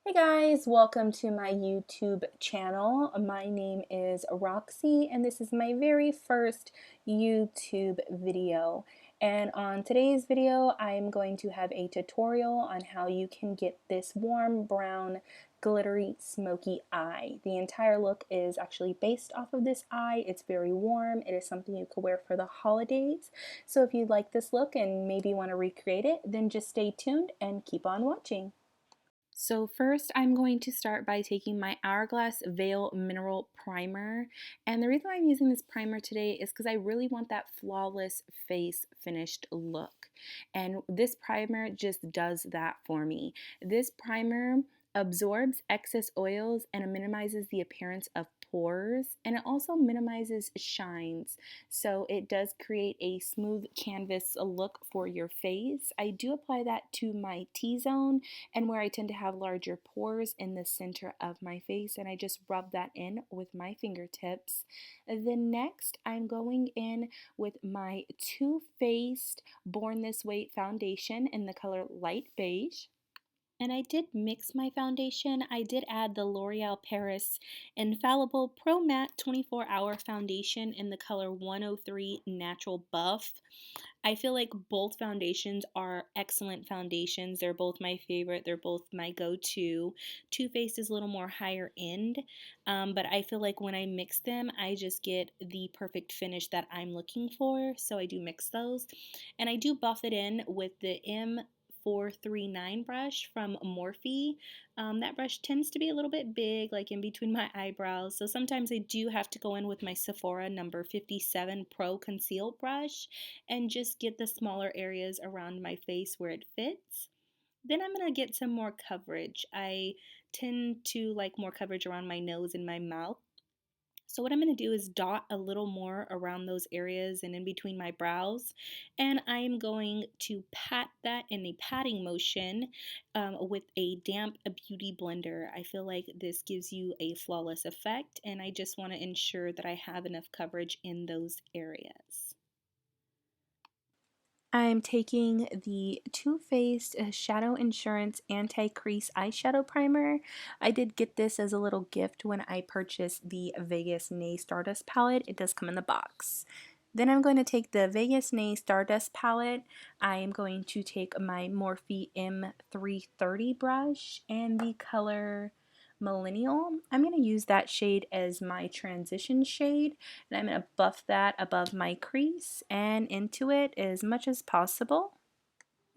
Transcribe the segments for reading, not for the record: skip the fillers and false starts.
Hey guys, welcome to my YouTube channel. My name is Roxy and this is my very first YouTube video. And on today's video, I'm going to have a tutorial on how you can get this warm brown glittery smoky eye. The entire look is actually based off of this eye. It's very warm. It is something you could wear for the holidays. So if you'd like this look and maybe want to recreate it, then just stay tuned and keep on watching. So first I'm going to start by taking my Hourglass Veil Mineral Primer. And the reason I'm using this primer today is because I really want that flawless face finished look. And this primer just does that for me. This primer absorbs excess oils and it minimizes the appearance of pores, and it also minimizes shines, so it does create a smooth canvas look for your face. I do apply that to my T-zone and where I tend to have larger pores in the center of my face, and I just rub that in with my fingertips. Then next I'm going in with my Too Faced Born This Way foundation in the color light beige. And I did mix my foundation. I did add the L'Oreal Paris Infallible Pro Matte 24-Hour Foundation in the color 103 Natural Buff. I feel like both foundations are excellent foundations. They're both my favorite. They're both my go-to. Too Faced is a little more higher end, but I feel like when I mix them, I just get the perfect finish that I'm looking for. So I do mix those. And I do buff it in with the M439 brush from Morphe. That brush tends to be a little bit big, like in between my eyebrows, so sometimes I do have to go in with my Sephora number 57 Pro Conceal brush and just get the smaller areas around my face where it fits. Then I'm going to get some more coverage. I tend to like more coverage around my nose and my mouth. So what I'm going to do is dot a little more around those areas and in between my brows. And I am going to pat that in a patting motion with a damp beauty blender. I feel like this gives you a flawless effect, and I just want to ensure that I have enough coverage in those areas. I'm taking the Too Faced Shadow Insurance Anti-Crease Eyeshadow Primer. I did get this as a little gift when I purchased the Vegas Nay Stardust palette. It does come in the box. Then I'm going to take the Vegas Nay Stardust palette. I am going to take my Morphe M330 brush and the color Millennial. I'm going to use that shade as my transition shade, and I'm going to buff that above my crease and into it as much as possible.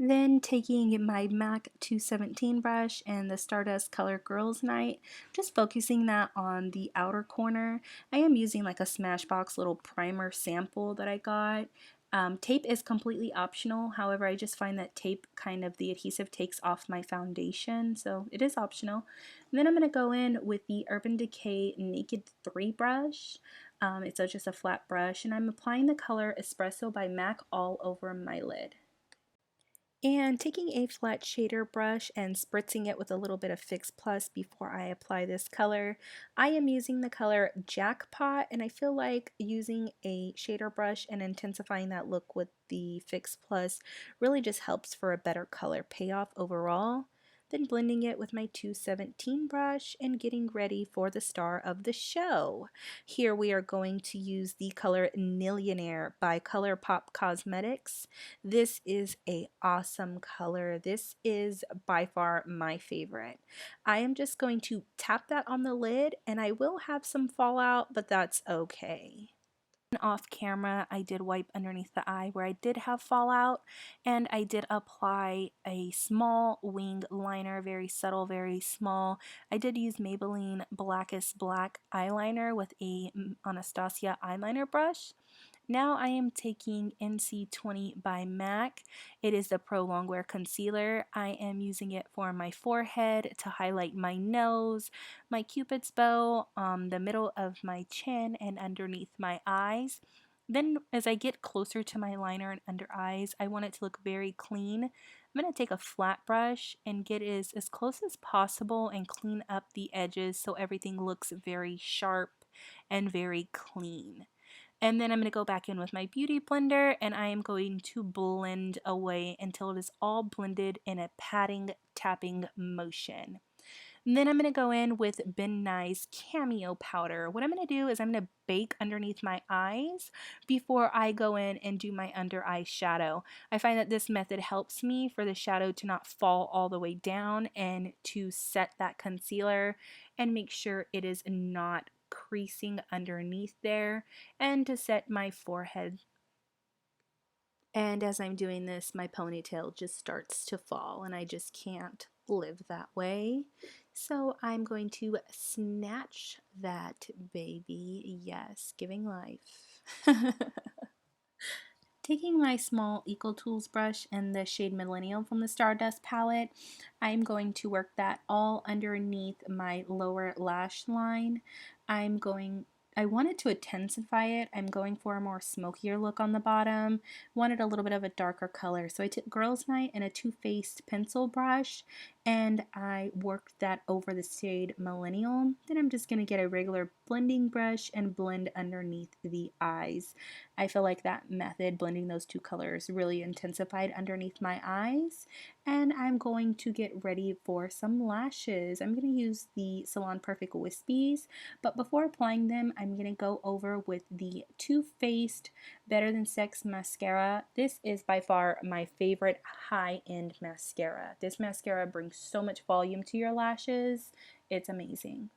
Then taking my MAC 217 brush and the Stardust Color Girls Night, just focusing that on the outer corner. I am using like a Smashbox little primer sample that I got. Tape is completely optional, however I just find that tape kind of the adhesive takes off my foundation, so it is optional. And then I'm going to go in with the Urban Decay Naked 3 brush. It's just a flat brush, and I'm applying the color Espresso by MAC all over my lid. And taking a flat shader brush and spritzing it with a little bit of Fix Plus before I apply this color. I am using the color Jackpot, and I feel like using a shader brush and intensifying that look with the Fix Plus really just helps for a better color payoff overall. Then blending it with my 217 brush and getting ready for the star of the show. Here we are going to use the color Nillionaire by Colourpop Cosmetics. This is a awesome color. This is by far my favorite. I am just going to tap that on the lid, and I will have some fallout, but that's okay. Off camera, I did wipe underneath the eye where I did have fallout, and I did apply a small wing liner, very subtle, very small. I did use Maybelline Blackest black eyeliner with a Anastasia eyeliner brush. Now I am taking NC20 by MAC. It is the Pro Longwear Concealer. I am using it for my forehead to highlight my nose, my cupid's bow, the middle of my chin, and underneath my eyes. Then as I get closer to my liner and under eyes, I want it to look very clean. I'm going to take a flat brush and get it as close as possible and clean up the edges so everything looks very sharp and very clean. And then I'm going to go back in with my beauty blender, and I am going to blend away until it is all blended in a patting, tapping motion. And then I'm going to go in with Ben Nye's Cameo powder. What I'm going to do is I'm going to bake underneath my eyes before I go in and do my under eye shadow. I find that this method helps me for the shadow to not fall all the way down and to set that concealer and make sure it is not creasing underneath there, and to set my forehead. And as I'm doing this, my ponytail just starts to fall, and I just can't live that way. So I'm going to snatch that baby. Yes, giving life. Taking my small Eco Tools brush and the shade Millennial from the Stardust palette, I'm going to work that all underneath my lower lash line. I wanted to intensify it. I'm going for a more smokier look on the bottom. Wanted a little bit of a darker color. So I took Girls Night and a Too Faced pencil brush, and I worked that over the shade Millennial. Then I'm just going to get a regular blending brush and blend underneath the eyes. I feel like that method, blending those two colors, really intensified underneath my eyes. And I'm going to get ready for some lashes. I'm going to use the Salon Perfect Wispies, but before applying them, I'm going to go over with the Too Faced Better Than Sex mascara. This is by far my favorite high-end mascara. This mascara brings so much volume to your lashes. It's amazing.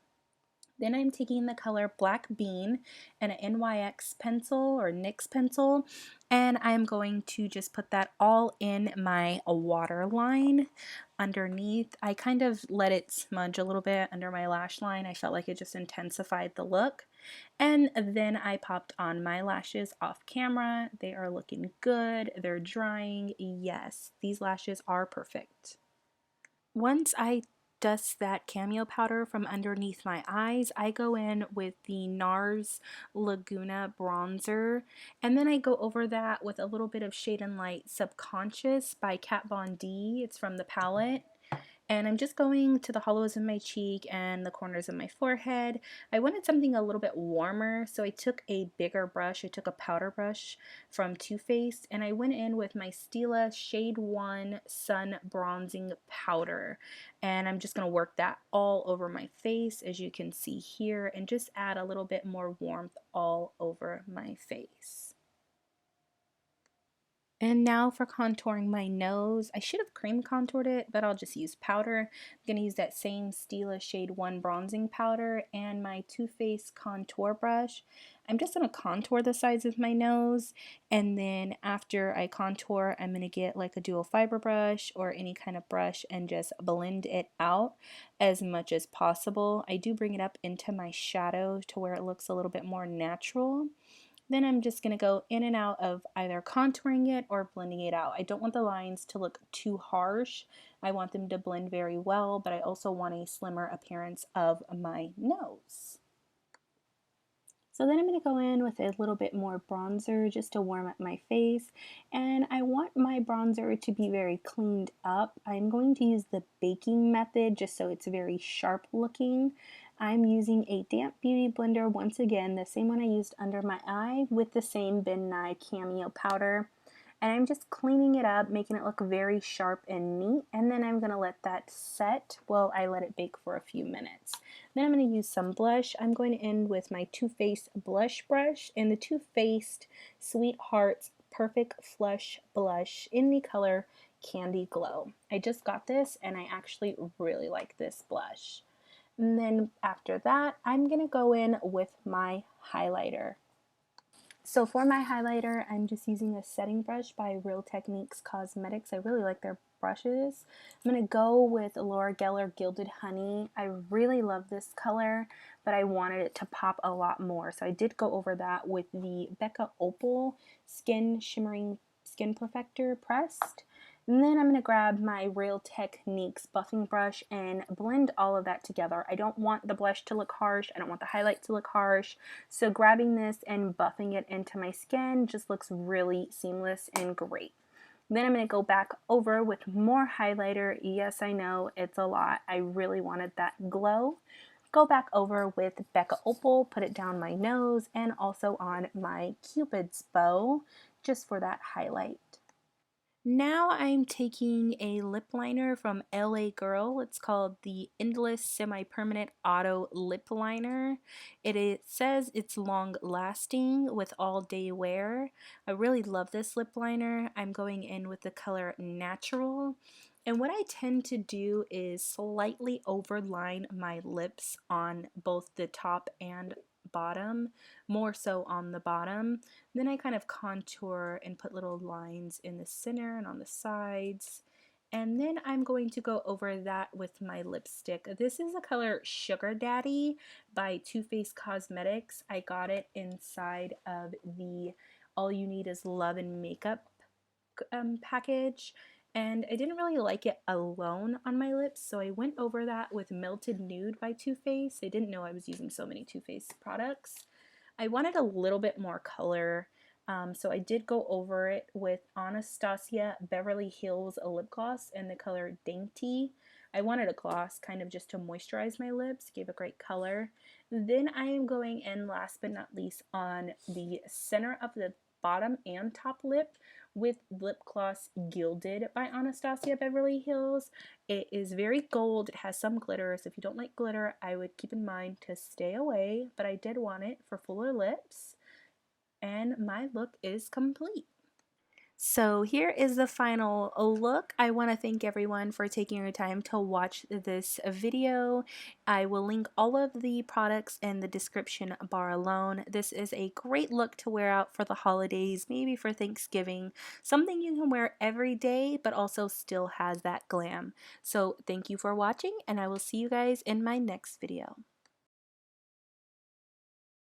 Then I'm taking the color Black Bean and an NYX pencil or NYX pencil, and I'm going to just put that all in my waterline underneath. I kind of let it smudge a little bit under my lash line. I felt like it just intensified the look. And then I popped on my lashes off camera. They are looking good. They're drying. Yes, these lashes are perfect. Once I dust that Cameo powder from underneath my eyes, I go in with the NARS Laguna bronzer, and then I go over that with a little bit of Shade and Light Subconscious by Kat Von D. It's from the palette. And I'm just going to the hollows of my cheek and the corners of my forehead. I wanted something a little bit warmer, so I took a bigger brush. I took a powder brush from Too Faced, and I went in with my Stila Shade 1 Sun Bronzing Powder. And I'm just going to work that all over my face, as you can see here, and just add a little bit more warmth all over my face. And now for contouring my nose. I should have cream contoured it, but I'll just use powder. I'm going to use that same Stila Shade 1 bronzing powder and my Too Faced contour brush. I'm just going to contour the sides of my nose, and then after I contour, I'm going to get like a dual fiber brush or any kind of brush and just blend it out as much as possible. I do bring it up into my shadow to where it looks a little bit more natural. Then I'm just going to go in and out of either contouring it or blending it out. I don't want the lines to look too harsh. I want them to blend very well, but I also want a slimmer appearance of my nose. So then I'm going to go in with a little bit more bronzer just to warm up my face. And I want my bronzer to be very cleaned up. I'm going to use the baking method just so it's very sharp looking. I'm using a damp beauty blender, once again, the same one I used under my eye, with the same Ben Nye Cameo powder. And I'm just cleaning it up, making it look very sharp and neat, and then I'm going to let that set while I let it bake for a few minutes. Then I'm going to use some blush. I'm going to end with my Too Faced blush brush and the Too Faced Sweethearts Perfect Flush Blush in the color Candy Glow. I just got this and I actually really like this blush. And then after that, I'm going to go in with my highlighter. So for my highlighter, I'm just using a setting brush by Real Techniques Cosmetics. I really like their brushes. I'm going to go with Laura Geller Gilded Honey. I really love this color, but I wanted it to pop a lot more. So I did go over that with the BECCA Opal Skin Shimmering Skin Perfector Pressed. And then I'm going to grab my Real Techniques buffing brush and blend all of that together. I don't want the blush to look harsh. I don't want the highlight to look harsh. So grabbing this and buffing it into my skin just looks really seamless and great. Then I'm going to go back over with more highlighter. Yes, I know it's a lot. I really wanted that glow. Go back over with BECCA Opal, put it down my nose and also on my Cupid's bow just for that highlight. Now I'm taking a lip liner from LA Girl. It's called the Endless Semi-Permanent Auto Lip Liner. It says it's long lasting with all day wear. I really love this lip liner. I'm going in with the color Natural. And what I tend to do is slightly overline my lips on both the top and bottom, more so on the bottom. Then I kind of contour and put little lines in the center and on the sides. And then I'm going to go over that with my lipstick. This is the color Sugar Daddy by Too Faced Cosmetics. I got it inside of the All You Need Is Love and Makeup package, and I didn't really like it alone on my lips, so I went over that with Melted Nude by Too Faced. I didn't know I was using so many Too Faced products. I wanted a little bit more color, so I did go over it with Anastasia Beverly Hills lip gloss in the color Dainty. I wanted a gloss kind of just to moisturize my lips, gave a great color. Then I am going in last but not least on the center of the bottom and top lip with lip gloss Gilded by Anastasia Beverly Hills. It is very gold. It has some glitter, so if you don't like glitter, I would keep in mind to stay away, but I did want it for fuller lips, and my look is complete. So here is the final look. I want to thank everyone for taking your time to watch this video. I will link all of the products in the description bar alone. This is a great look to wear out for the holidays, maybe for Thanksgiving. Something you can wear every day, but also still has that glam. So thank you for watching, and I will see you guys in my next video.